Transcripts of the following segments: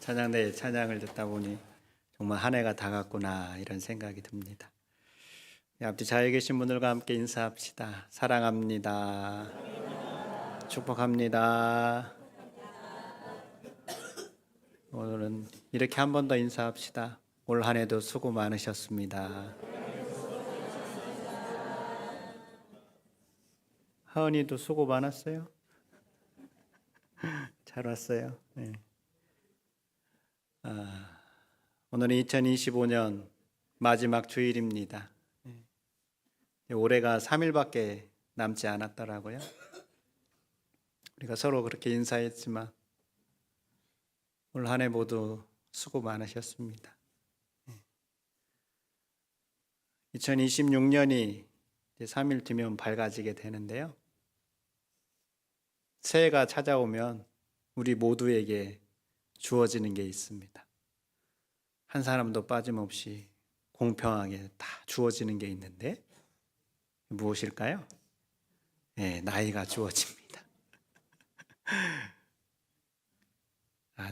찬양대의 찬양을 듣다 보니 정말 한 해가 다 갔구나 이런 생각이 듭니다. 앞뒤 자리에 계신 분들과 함께 인사합시다. 사랑합니다. 축복합니다. 오늘은 이렇게 한 번 더 인사합시다. 올 한 해도 수고 많으셨습니다. 하은이도 수고 많았어요? 잘 왔어요. 네. 오늘은 2025년 마지막 주일입니다. 올해가 3일밖에 남지 않았더라고요. 우리가 서로 그렇게 인사했지만 올 한 해 모두 수고 많으셨습니다. 2026년이 이제 3일 뒤면 밝아지게 되는데요. 새해가 찾아오면 우리 모두에게 주어지는 게 있습니다. 한 사람도 빠짐없이 공평하게 다 주어지는 게 있는데 무엇일까요? 네, 나이가 주어집니다.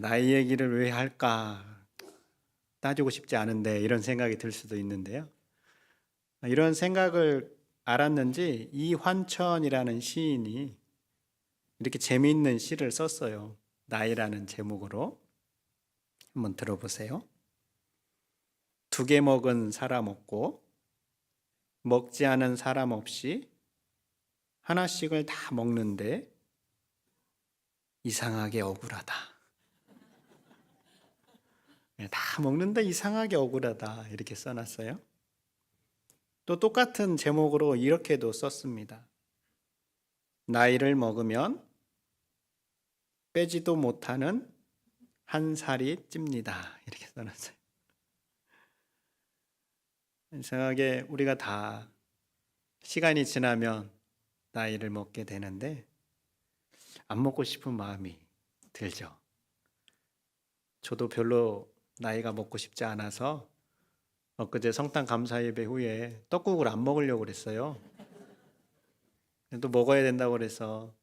나이 얘기를 왜 할까 따지고 싶지 않은데 이런 생각이 들 수도 있는데요. 이런 생각을 알았는지 이환천이라는 시인이 이렇게 재미있는 시를 썼어요. 나이라는 제목으로. 한번 들어보세요. 2개 먹은 사람 없고 먹지 않은 사람 없이 하나씩을 다 먹는데 이상하게 억울하다. 다 먹는데 이상하게 억울하다 이렇게 써놨어요. 또 똑같은 제목으로 이렇게도 썼습니다. 나이를 먹으면 빼지도 못하는 한 살이 찝니다. 이렇게 써놨어요. 이상하게 우리가 다 시간이 지나면 나이를 먹게 되는데 안 먹고 싶은 마음이 들죠. 저도 별로 나이가 먹고 싶지 않아서 엊그제 성탄 감사 예배 후에 떡국을 안 먹으려고 그랬어요. 또 먹어야 된다고 그래서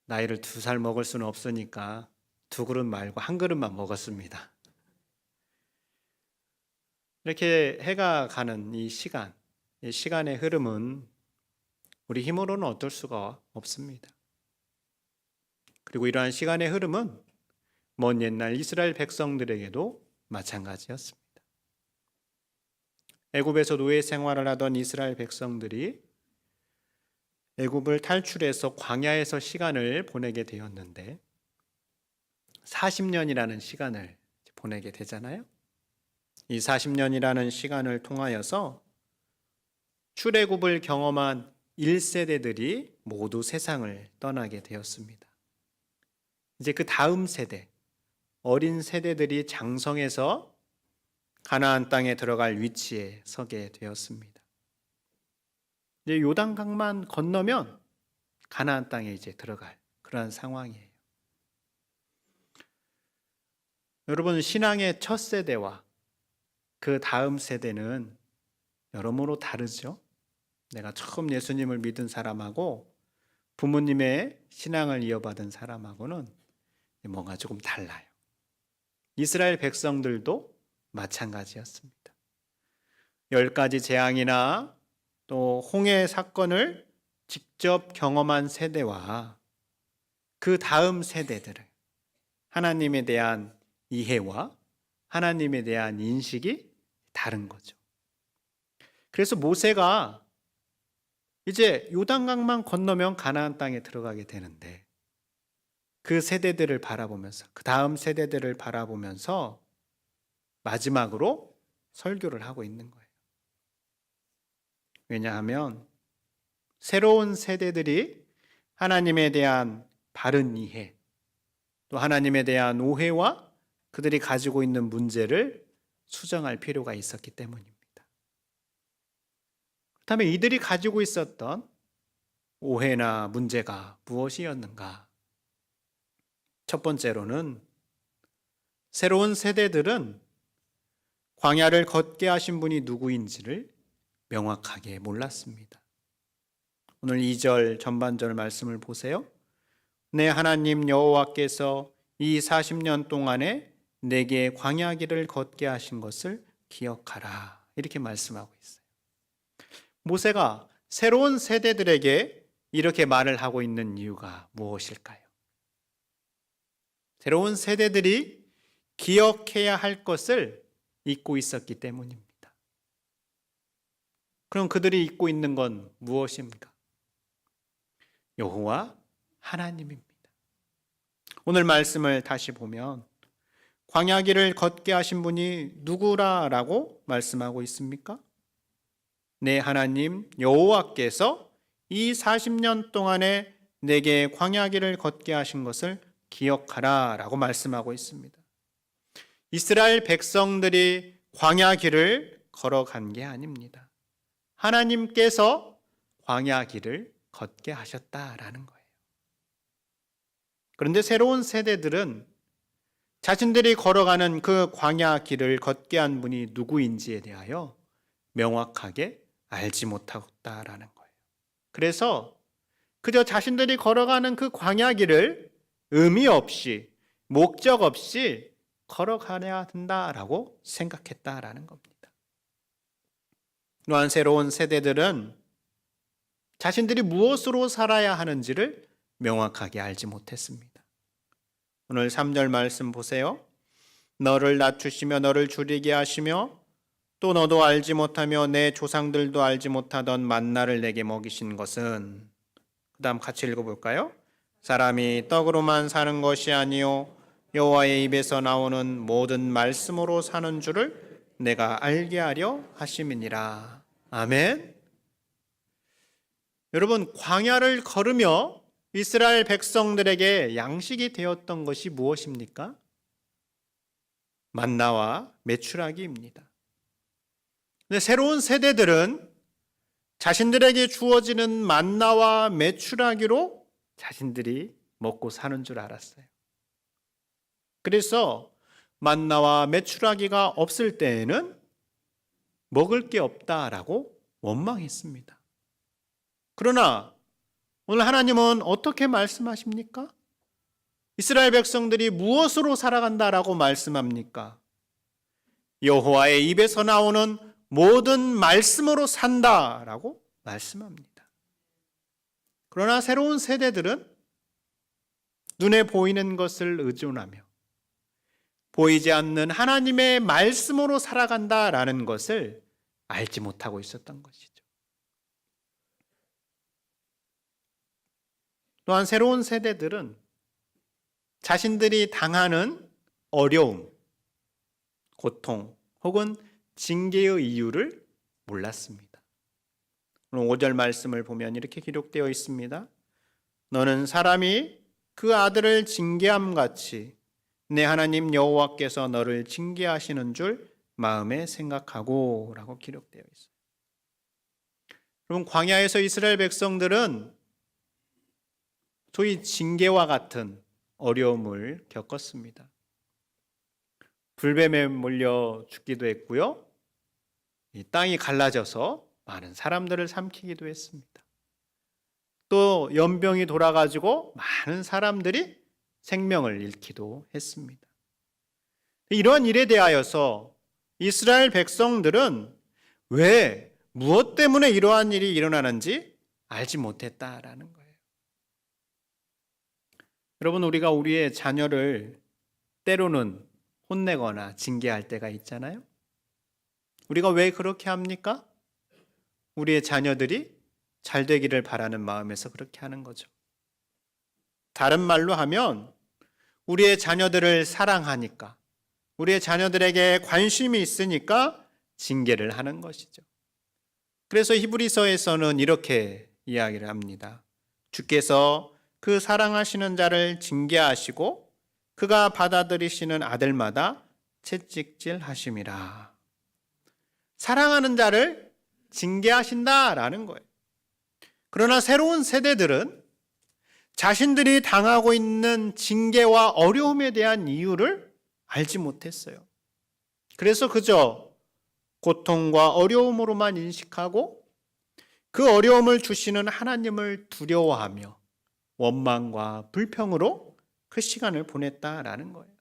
나이를 2살 먹을 수는 없으니까 2그릇 말고 1그릇만 먹었습니다. 이렇게 해가 가는 이 시간의 흐름은 우리 힘으로는 어쩔 수가 없습니다. 그리고 이러한 시간의 흐름은 먼 옛날 이스라엘 백성들에게도 마찬가지였습니다. 애굽에서 노예 생활을 하던 이스라엘 백성들이 애굽을 탈출해서 광야에서 시간을 보내게 되었는데 40년이라는 시간을 보내게 되잖아요. 이 40년이라는 시간을 통하여서 출애굽을 경험한 1세대들이 모두 세상을 떠나게 되었습니다. 이제 그 다음 세대, 어린 세대들이 장성해서 가나안 땅에 들어갈 위치에 서게 되었습니다. 이제 요단강만 건너면 가나안 땅에 이제 들어갈 그러한 상황이에요. 여러분, 신앙의 첫 세대와 그 다음 세대는 여러모로 다르죠. 내가 처음 예수님을 믿은 사람하고 부모님의 신앙을 이어받은 사람하고는 뭔가 조금 달라요. 이스라엘 백성들도 마찬가지였습니다. 10가지 재앙이나 또 홍해 사건을 직접 경험한 세대와 그 다음 세대들은 하나님에 대한 이해와 하나님에 대한 인식이 다른 거죠. 그래서 모세가 이제 요단강만 건너면 가나안 땅에 들어가게 되는데 그 세대들을 바라보면서 그 다음 세대들을 바라보면서 마지막으로 설교를 하고 있는 거예요. 왜냐하면 새로운 세대들이 하나님에 대한 바른 이해, 또 하나님에 대한 오해와 그들이 가지고 있는 문제를 수정할 필요가 있었기 때문입니다. 그렇다면 이들이 가지고 있었던 오해나 문제가 무엇이었는가? 첫 번째로는 새로운 세대들은 광야를 걷게 하신 분이 누구인지를 명확하게 몰랐습니다. 오늘 2절 전반절 말씀을 보세요. 내 하나님 여호와께서 이 40년 동안에 내게 광야 길을 걷게 하신 것을 기억하라. 이렇게 말씀하고 있어요. 모세가 새로운 세대들에게 이렇게 말을 하고 있는 이유가 무엇일까요? 새로운 세대들이 기억해야 할 것을 잊고 있었기 때문입니다. 그럼 그들이 잊고 있는 건 무엇입니까? 여호와 하나님입니다. 오늘 말씀을 다시 보면 광야 길을 걷게 하신 분이 누구라라고 말씀하고 있습니까? 내 하나님 여호와께서 이 40년 동안에 내게 광야 길을 걷게 하신 것을 기억하라 라고 말씀하고 있습니다. 이스라엘 백성들이 광야 길을 걸어간 게 아닙니다. 하나님께서 광야 길을 걷게 하셨다라는 거예요. 그런데 새로운 세대들은 자신들이 걸어가는 그 광야 길을 걷게 한 분이 누구인지에 대하여 명확하게 알지 못하다라는 거예요. 그래서 그저 자신들이 걸어가는 그 광야 길을 의미 없이, 목적 없이 걸어가야 된다라고 생각했다라는 겁니다. 또한 새로운 세대들은 자신들이 무엇으로 살아야 하는지를 명확하게 알지 못했습니다. 오늘 3절 말씀 보세요. 너를 낮추시며 너를 줄이게 하시며 또 너도 알지 못하며 내 조상들도 알지 못하던 만나를 내게 먹이신 것은, 그 다음 같이 읽어볼까요? 사람이 떡으로만 사는 것이 아니요 여호와의 입에서 나오는 모든 말씀으로 사는 줄을 내가 알게 하려 하심이니라. 아멘. 여러분, 광야를 걸으며 이스라엘 백성들에게 양식이 되었던 것이 무엇입니까? 만나와 메추라기입니다. 근데 새로운 세대들은 자신들에게 주어지는 만나와 메추라기로 자신들이 먹고 사는 줄 알았어요. 그래서 만나와 메추라기가 없을 때에는 먹을 게 없다라고 원망했습니다. 그러나 오늘 하나님은 어떻게 말씀하십니까? 이스라엘 백성들이 무엇으로 살아간다라고 말씀합니까? 여호와의 입에서 나오는 모든 말씀으로 산다라고 말씀합니다. 그러나 새로운 세대들은 눈에 보이는 것을 의존하며 보이지 않는 하나님의 말씀으로 살아간다라는 것을 알지 못하고 있었던 것이죠. 또한 새로운 세대들은 자신들이 당하는 어려움, 고통 혹은 징계의 이유를 몰랐습니다. 오늘 5절 말씀을 보면 이렇게 기록되어 있습니다. 너는 사람이 그 아들을 징계함 같이 내 하나님 여호와께서 너를 징계하시는 줄 마음에 생각하고 라고 기록되어 있어요. 여러분, 광야에서 이스라엘 백성들은 소위 징계와 같은 어려움을 겪었습니다. 불뱀에 몰려 죽기도 했고요. 이 땅이 갈라져서 많은 사람들을 삼키기도 했습니다. 또 연병이 돌아가지고 많은 사람들이 생명을 잃기도 했습니다. 이러한 일에 대하여서 이스라엘 백성들은 왜, 무엇 때문에 이러한 일이 일어나는지 알지 못했다라는 거예요. 여러분, 우리가 우리의 자녀를 때로는 혼내거나 징계할 때가 있잖아요. 우리가 왜 그렇게 합니까? 우리의 자녀들이 잘 되기를 바라는 마음에서 그렇게 하는 거죠. 다른 말로 하면 우리의 자녀들을 사랑하니까, 우리의 자녀들에게 관심이 있으니까 징계를 하는 것이죠. 그래서 히브리서에서는 이렇게 이야기를 합니다. 주께서 그 사랑하시는 자를 징계하시고 그가 받아들이시는 아들마다 채찍질 하심이라. 사랑하는 자를 징계하신다라는 거예요. 그러나 새로운 세대들은 자신들이 당하고 있는 징계와 어려움에 대한 이유를 알지 못했어요. 그래서 그저 고통과 어려움으로만 인식하고 그 어려움을 주시는 하나님을 두려워하며 원망과 불평으로 그 시간을 보냈다라는 거예요.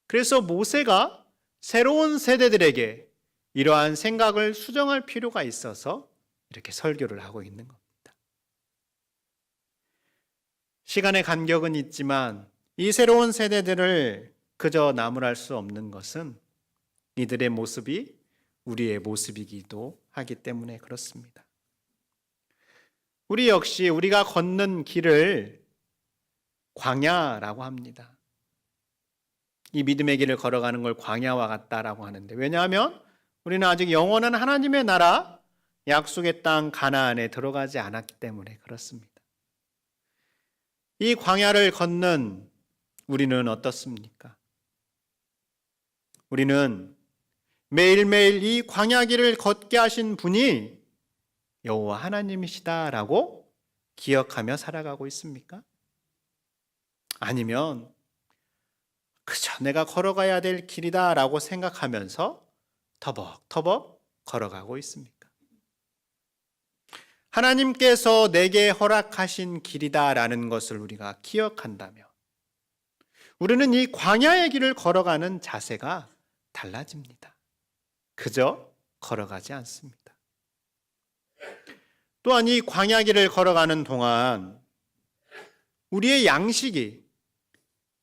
그래서 모세가 새로운 세대들에게 이러한 생각을 수정할 필요가 있어서 이렇게 설교를 하고 있는 겁니다. 시간의 간격은 있지만 이 새로운 세대들을 그저 나무랄 수 없는 것은 이들의 모습이 우리의 모습이기도 하기 때문에 그렇습니다. 우리 역시 우리가 걷는 길을 광야라고 합니다. 이 믿음의 길을 걸어가는 걸 광야와 같다라고 하는데, 왜냐하면 우리는 아직 영원한 하나님의 나라, 약속의 땅 가나안에 들어가지 않았기 때문에 그렇습니다. 이 광야를 걷는 우리는 어떻습니까? 우리는 매일매일 이 광야 길을 걷게 하신 분이 여호와 하나님이시다라고 기억하며 살아가고 있습니까? 아니면 그저 내가 걸어가야 될 길이다라고 생각하면서 터벅터벅 걸어가고 있습니까? 하나님께서 내게 허락하신 길이다라는 것을 우리가 기억한다면 우리는 이 광야의 길을 걸어가는 자세가 달라집니다. 그저 걸어가지 않습니다. 또한 이 광야 길을 걸어가는 동안 우리의 양식이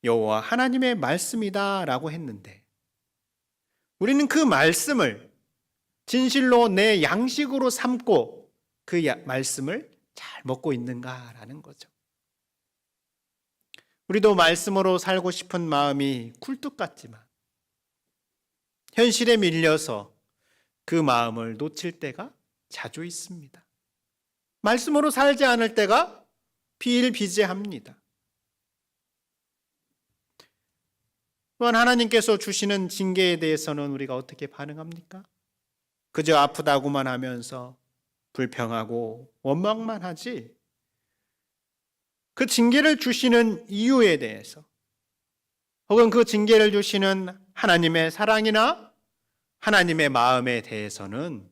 여호와 하나님의 말씀이다라고 했는데, 우리는 그 말씀을 진실로 내 양식으로 삼고 그 말씀을 잘 먹고 있는가라는 거죠. 우리도 말씀으로 살고 싶은 마음이 굴뚝 같지만 현실에 밀려서 그 마음을 놓칠 때가 자주 있습니다. 말씀으로 살지 않을 때가 비일비재합니다. 또한 하나님께서 주시는 징계에 대해서는 우리가 어떻게 반응합니까? 그저 아프다고만 하면서 불평하고 원망만 하지, 그 징계를 주시는 이유에 대해서 혹은 그 징계를 주시는 하나님의 사랑이나 하나님의 마음에 대해서는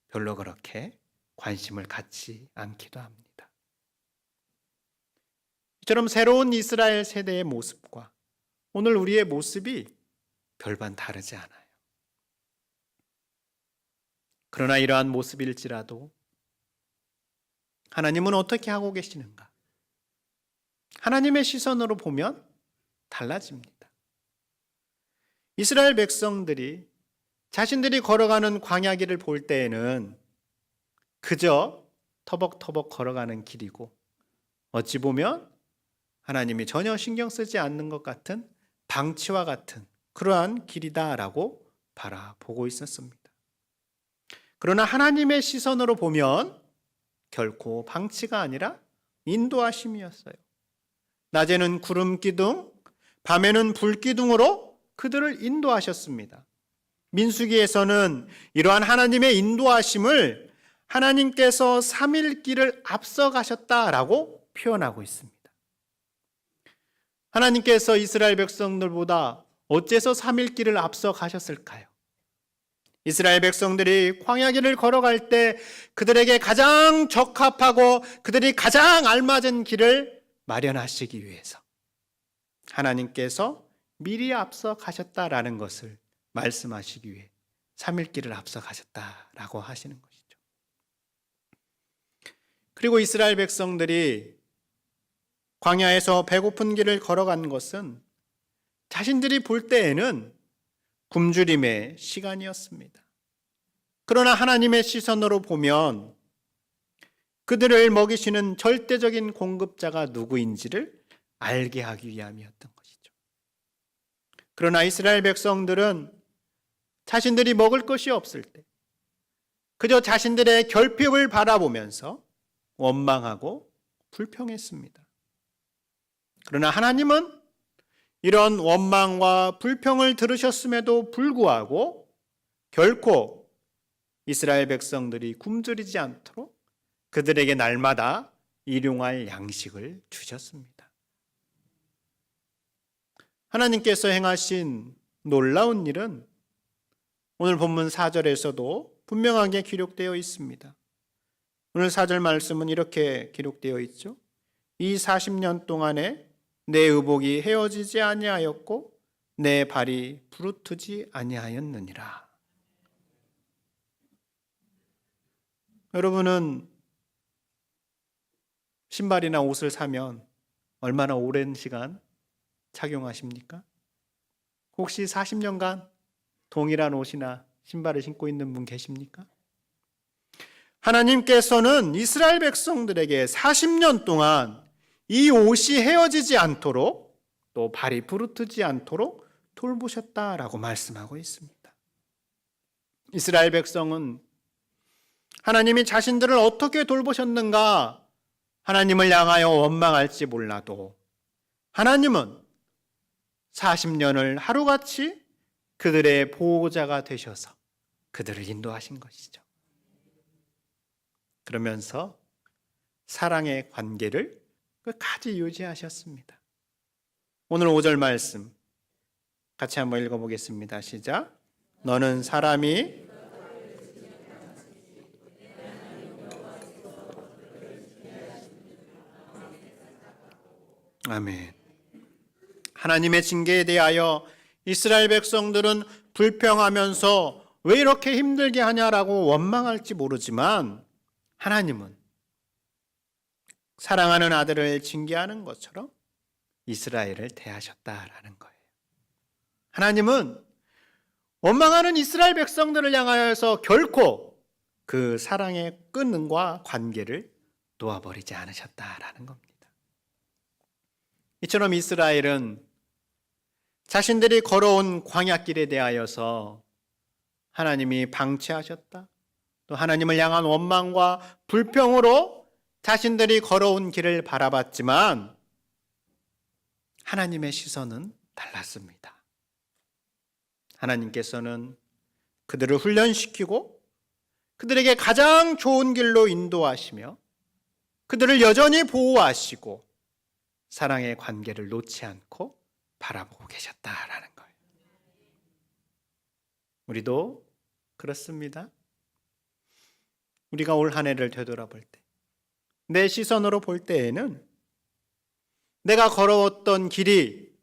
별로 그렇게 관심을 갖지 않기도 합니다. 이처럼 새로운 이스라엘 세대의 모습과 오늘 우리의 모습이 별반 다르지 않아요. 그러나 이러한 모습일지라도 하나님은 어떻게 하고 계시는가? 하나님의 시선으로 보면 달라집니다. 이스라엘 백성들이 자신들이 걸어가는 광야길을 볼 때에는 그저 터벅터벅 걸어가는 길이고, 어찌 보면 하나님이 전혀 신경 쓰지 않는 것 같은 방치와 같은 그러한 길이다라고 바라보고 있었습니다. 그러나 하나님의 시선으로 보면 결코 방치가 아니라 인도하심이었어요. 낮에는 구름 기둥, 밤에는 불 기둥으로 그들을 인도하셨습니다. 민수기에서는 이러한 하나님의 인도하심을 하나님께서 3일 길을 앞서가셨다라고 표현하고 있습니다. 하나님께서 이스라엘 백성들보다 어째서 3일 길을 앞서가셨을까요? 이스라엘 백성들이 광야길을 걸어갈 때 그들에게 가장 적합하고 그들이 가장 알맞은 길을 마련하시기 위해서 하나님께서 미리 앞서 가셨다라는 것을 말씀하시기 위해 3일 길을 앞서 가셨다라고 하시는 것이죠. 그리고 이스라엘 백성들이 광야에서 배고픈 길을 걸어간 것은 자신들이 볼 때에는 굶주림의 시간이었습니다. 그러나 하나님의 시선으로 보면 그들을 먹이시는 절대적인 공급자가 누구인지를 알게 하기 위함이었던 것이죠. 그러나 이스라엘 백성들은 자신들이 먹을 것이 없을 때 그저 자신들의 결핍을 바라보면서 원망하고 불평했습니다. 그러나 하나님은 이런 원망과 불평을 들으셨음에도 불구하고 결코 이스라엘 백성들이 굶주리지 않도록 그들에게 날마다 일용할 양식을 주셨습니다. 하나님께서 행하신 놀라운 일은 오늘 본문 4절에서도 분명하게 기록되어 있습니다. 오늘 4절 말씀은 이렇게 기록되어 있죠. 이 40년 동안에 내 의복이 헤어지지 아니하였고 내 발이 부르트지 아니하였느니라. 여러분은 신발이나 옷을 사면 얼마나 오랜 시간 착용하십니까? 혹시 40년간 동일한 옷이나 신발을 신고 있는 분 계십니까? 하나님께서는 이스라엘 백성들에게 40년 동안 이 옷이 헤어지지 않도록 또 발이 부르트지 않도록 돌보셨다라고 말씀하고 있습니다. 이스라엘 백성은 하나님이 자신들을 어떻게 돌보셨는가 하나님을 향하여 원망할지 몰라도 하나님은 40년을 하루같이 그들의 보호자가 되셔서 그들을 인도하신 것이죠. 그러면서 사랑의 관계를 끝까지 유지하셨습니다. 오늘 5절 말씀 같이 한번 읽어보겠습니다. 시작. 너는 사람이 아멘. 하나님의 징계에 대하여 이스라엘 백성들은 불평하면서 왜 이렇게 힘들게 하냐라고 원망할지 모르지만 하나님은 사랑하는 아들을 징계하는 것처럼 이스라엘을 대하셨다라는 거예요. 하나님은 원망하는 이스라엘 백성들을 향하여서 결코 그 사랑의 끈과 관계를 놓아버리지 않으셨다라는 겁니다. 이처럼 이스라엘은 자신들이 걸어온 광야길에 대하여서 하나님이 방치하셨다. 또 하나님을 향한 원망과 불평으로 자신들이 걸어온 길을 바라봤지만 하나님의 시선은 달랐습니다. 하나님께서는 그들을 훈련시키고 그들에게 가장 좋은 길로 인도하시며 그들을 여전히 보호하시고 사랑의 관계를 놓지 않고 바라보고 계셨다라는 거예요. 우리도 그렇습니다. 우리가 올 한 해를 되돌아볼 때, 내 시선으로 볼 때에는 내가 걸어왔던 길이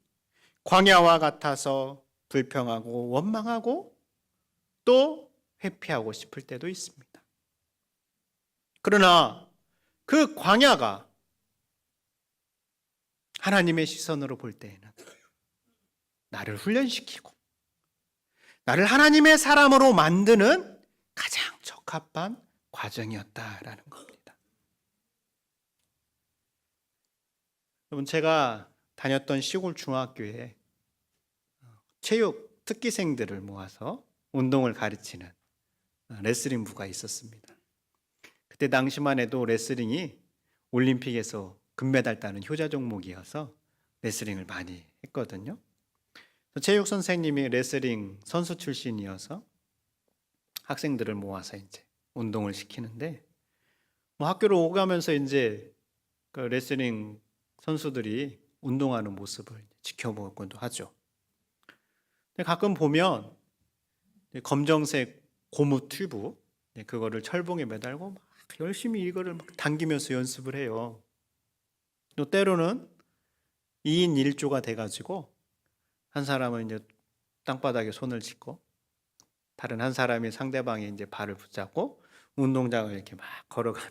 광야와 같아서 불평하고 원망하고 또 회피하고 싶을 때도 있습니다. 그러나 그 광야가 하나님의 시선으로 볼 때에는 나를 훈련시키고 나를 하나님의 사람으로 만드는 가장 적합한 과정이었다라는 겁니다. 여러분, 제가 다녔던 시골 중학교에 체육 특기생들을 모아서 운동을 가르치는 레슬링부가 있었습니다. 그때 당시만 해도 레슬링이 올림픽에서 금메달 따는 효자 종목이어서 레슬링을 많이 했거든요. 체육 선생님이 레슬링 선수 출신이어서 학생들을 모아서 이제 운동을 시키는데 학교를 오가면서 이제 그 레슬링 선수들이 운동하는 모습을 지켜보곤도 하죠. 근데 가끔 보면 검정색 고무 튜브 그거를 철봉에 매달고 막 열심히 이거를 막 당기면서 연습을 해요. 또 때로는 2인 1조가 돼가지고 한 사람은 이제 땅바닥에 손을 짚고 다른 한 사람이 상대방의 이제 발을 붙잡고 운동장을 이렇게 막 걸어가는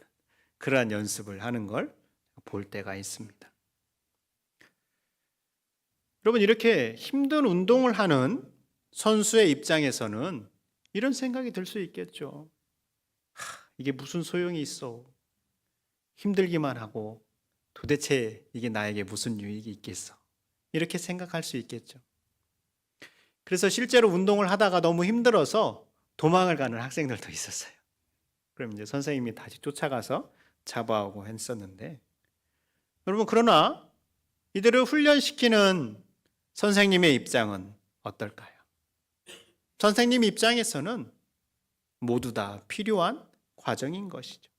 그러한 연습을 하는 걸 볼 때가 있습니다. 여러분, 이렇게 힘든 운동을 하는 선수의 입장에서는 이런 생각이 들 수 있겠죠. 이게 무슨 소용이 있어. 힘들기만 하고 도대체 이게 나에게 무슨 유익이 있겠어. 이렇게 생각할 수 있겠죠. 그래서 실제로 운동을 하다가 너무 힘들어서 도망을 가는 학생들도 있었어요. 그럼 이제 선생님이 다시 쫓아가서 잡아오고 했었는데, 여러분, 그러나 이들을 훈련시키는 선생님의 입장은 어떨까요? 선생님 입장에서는 모두 다 필요한 과정인 것이죠.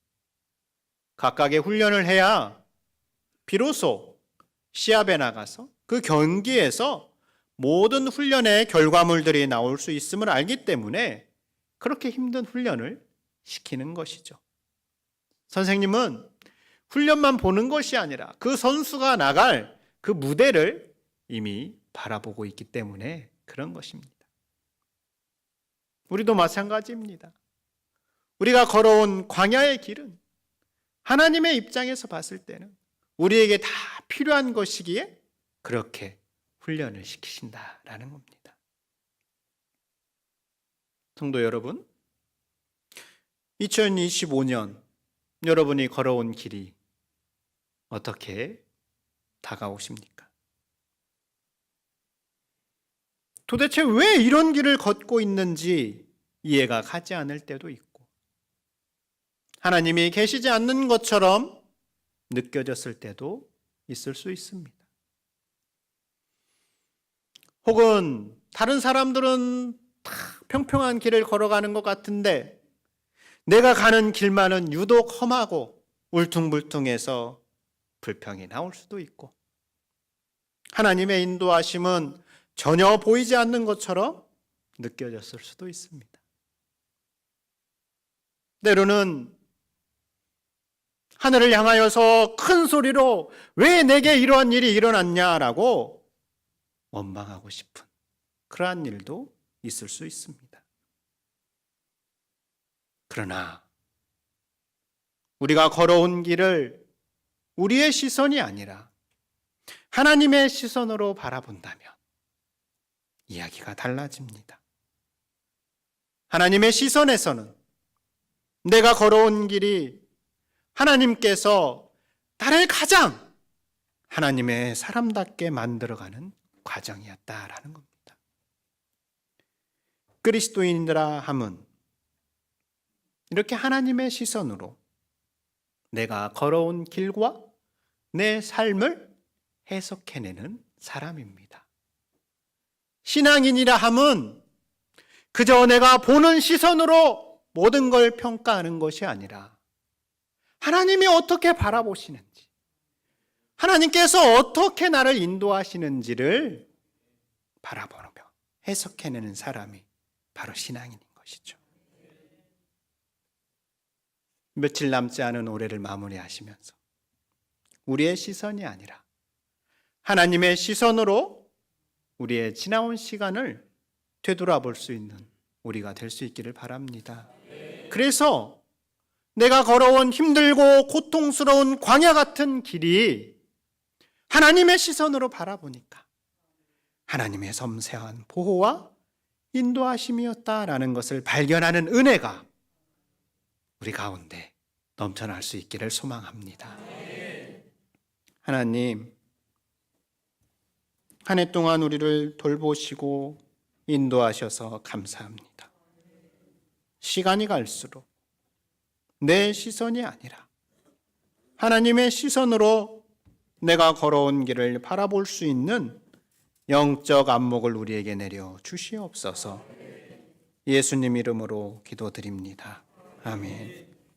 각각의 훈련을 해야 비로소 시합에 나가서 그 경기에서 모든 훈련의 결과물들이 나올 수 있음을 알기 때문에 그렇게 힘든 훈련을 시키는 것이죠. 선생님은 훈련만 보는 것이 아니라 그 선수가 나갈 그 무대를 이미 바라보고 있기 때문에 그런 것입니다. 우리도 마찬가지입니다. 우리가 걸어온 광야의 길은 하나님의 입장에서 봤을 때는 우리에게 다 필요한 것이기에 그렇게 훈련을 시키신다라는 겁니다. 성도 여러분, 2025년 여러분이 걸어온 길이 어떻게 다가오십니까? 도대체 왜 이런 길을 걷고 있는지 이해가 가지 않을 때도 있고, 하나님이 계시지 않는 것처럼 느껴졌을 때도 있을 수 있습니다. 혹은 다른 사람들은 다 평평한 길을 걸어가는 것 같은데 내가 가는 길만은 유독 험하고 울퉁불퉁해서 불평이 나올 수도 있고, 하나님의 인도하심은 전혀 보이지 않는 것처럼 느껴졌을 수도 있습니다. 때로는 하늘을 향하여서 큰 소리로 왜 내게 이러한 일이 일어났냐라고 원망하고 싶은 그러한 일도 있을 수 있습니다. 그러나 우리가 걸어온 길을 우리의 시선이 아니라 하나님의 시선으로 바라본다면 이야기가 달라집니다. 하나님의 시선에서는 내가 걸어온 길이 하나님께서 나를 가장 하나님의 사람답게 만들어가는 과정이었다라는 겁니다. 그리스도인이라 함은 이렇게 하나님의 시선으로 내가 걸어온 길과 내 삶을 해석해내는 사람입니다. 신앙인이라 함은 그저 내가 보는 시선으로 모든 걸 평가하는 것이 아니라 하나님이 어떻게 바라보시는지, 하나님께서 어떻게 나를 인도하시는지를 바라보며 해석해내는 사람이 바로 신앙인인 것이죠. 며칠 남지 않은 올해를 마무리하시면서 우리의 시선이 아니라 하나님의 시선으로 우리의 지나온 시간을 되돌아볼 수 있는 우리가 될 수 있기를 바랍니다. 그래서 내가 걸어온 힘들고 고통스러운 광야 같은 길이 하나님의 시선으로 바라보니까 하나님의 섬세한 보호와 인도하심이었다라는 것을 발견하는 은혜가 우리 가운데 넘쳐날 수 있기를 소망합니다. 하나님, 한 해 동안 우리를 돌보시고 인도하셔서 감사합니다. 시간이 갈수록 내 시선이 아니라 하나님의 시선으로 내가 걸어온 길을 바라볼 수 있는 영적 안목을 우리에게 내려 주시옵소서. 예수님 이름으로 기도드립니다. 아멘.